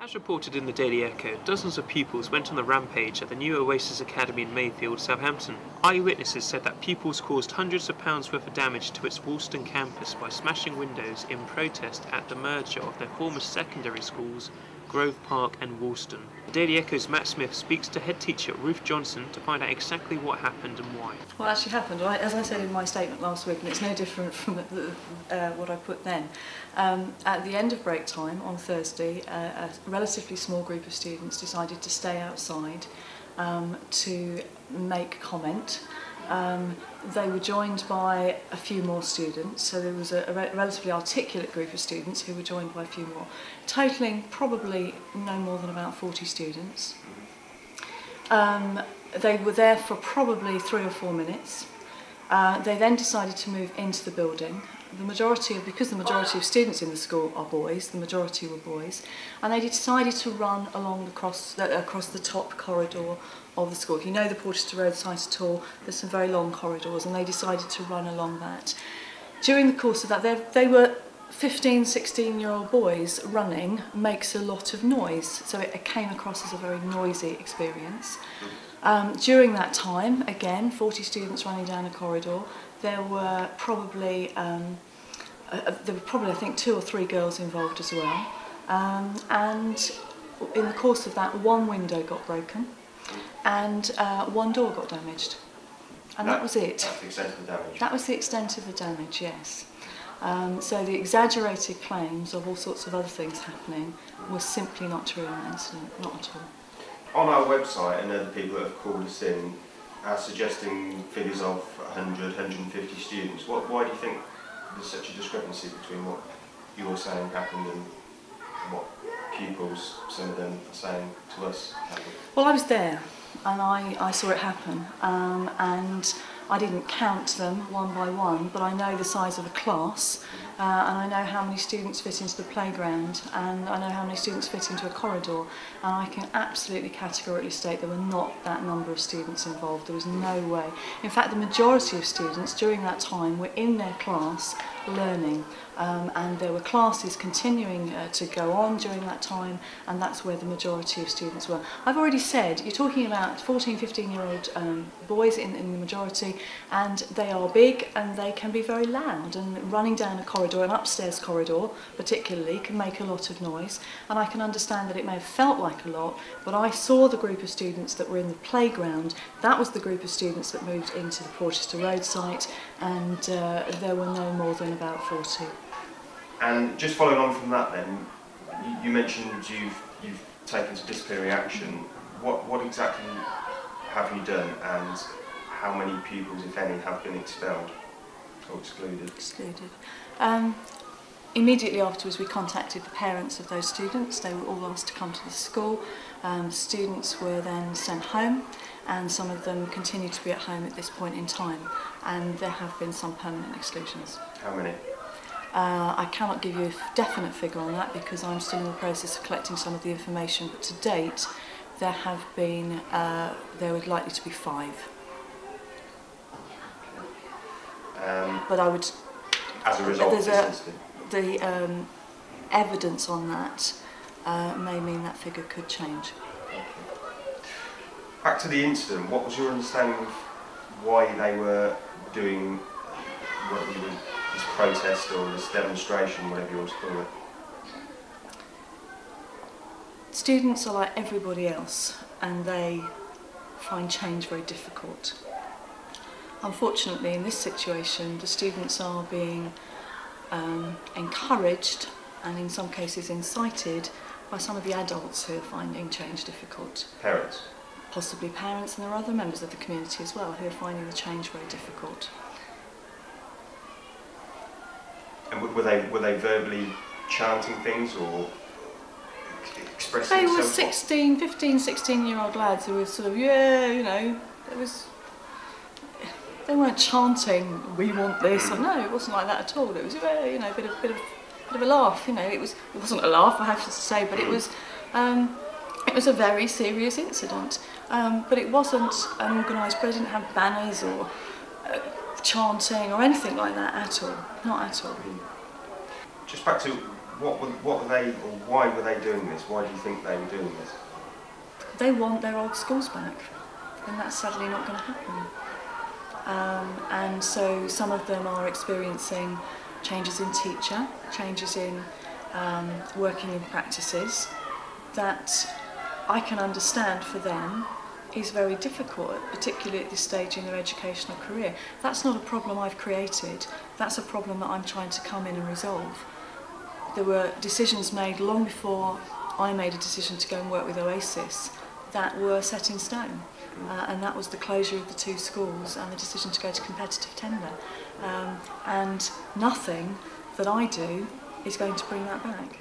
As reported in the Daily Echo, dozens of pupils went on the rampage at the new Oasis Academy in Mayfield, Southampton. Eyewitnesses said that pupils caused hundreds of pounds worth of damage to its Woolston campus by smashing windows in protest at the merger of their former secondary schools, Grove Park and Woolston. The Daily Echo's Matt Smith speaks to head teacher Ruth Johnson to find out exactly what happened and why. What actually happened, as I said in my statement last week, and it's no different from what I put then, at the end of break time on Thursday, a relatively small group of students decided to stay outside to make comment. They were joined by a few more students, so there was a relatively articulate group of students who were joined by a few more, totalling probably no more than about 40 students. They were there for probably 3 or 4 minutes. They then decided to move into the building. Because the majority of students in the school are boys, the majority were boys, and they decided to run along across the top corridor of the school. If you know the Porchester Road site at all, there's some very long corridors, and they decided to run along that. During the course of that, they were 15, 16-year-old boys running makes a lot of noise, so it came across as a very noisy experience. During that time, again, 40 students running down a corridor. There were probably, I think, 2 or 3 girls involved as well. And in the course of that, 1 window got broken and 1 door got damaged. And that was it. That's the extent of the damage? That was the extent of the damage, yes. So the exaggerated claims of all sorts of other things happening was simply not true in that incident, not at all. On our website, I know the people that have called us in are suggesting figures of 100, 150 students. Why do you think there's such a discrepancy between what you're saying happened and what pupils, some of them, are saying to us happened? Well, I was there and I saw it happen, and I didn't count them one by one, but I know the size of a class, and I know how many students fit into the playground, and I know how many students fit into a corridor, and I can absolutely categorically state there were not that number of students involved. There was no way. In fact, the majority of students during that time were in their class learning, and there were classes continuing to go on during that time, and that's where the majority of students were. I've already said, you're talking about 14, 15-year-old boys in the majority, and they are big and they can be very loud, and running down a corridor, an upstairs corridor particularly, can make a lot of noise, and I can understand that it may have felt like a lot, but I saw the group of students that were in the playground. That was the group of students that moved into the Porchester Road site, and there were no more than about 40. And just following on from that then, you mentioned you've taken some disciplinary action. What exactly have you done, and how many pupils, if any, have been expelled or excluded? Immediately afterwards we contacted the parents of those students. They were all asked to come to the school. Students were then sent home, and some of them continue to be at home at this point in time, and there have been some permanent exclusions. How many? I cannot give you a definite figure on that because I'm still in the process of collecting some of the information, but to date there have been, there would likely to be 5. But I would, as a result of this incident, the evidence on that may mean that figure could change. Okay. Back to the incident, what was your understanding of why they were doing this protest or this demonstration, whatever you want to call it? Students are like everybody else, and they find change very difficult. Unfortunately, in this situation, the students are being encouraged and in some cases incited by some of the adults who are finding change difficult. Parents? Possibly parents, and there are other members of the community as well who are finding the change very difficult. And were they verbally chanting things or expressing They were themselves? 15, 16-year-old lads who were sort of, yeah, you know, they weren't chanting, we want this, or no, it wasn't like that at all. It was, you know, a bit of a laugh, you know. It wasn't a laugh, I have to say, but it was a very serious incident. But it wasn't an organised, they didn't have banners or chanting or anything like that at all, not at all. Just back to what were they, or why were they doing this? Why do you think they were doing this? They want their old schools back, and that's sadly not going to happen. And so some of them are experiencing changes in teacher, changes in working in practices that I can understand for them is very difficult, particularly at this stage in their educational career. That's not a problem I've created, that's a problem that I'm trying to come in and resolve. There were decisions made long before I made a decision to go and work with Oasis that were set in stone. And that was the closure of the 2 schools and the decision to go to competitive tender. And nothing that I do is going to bring that back.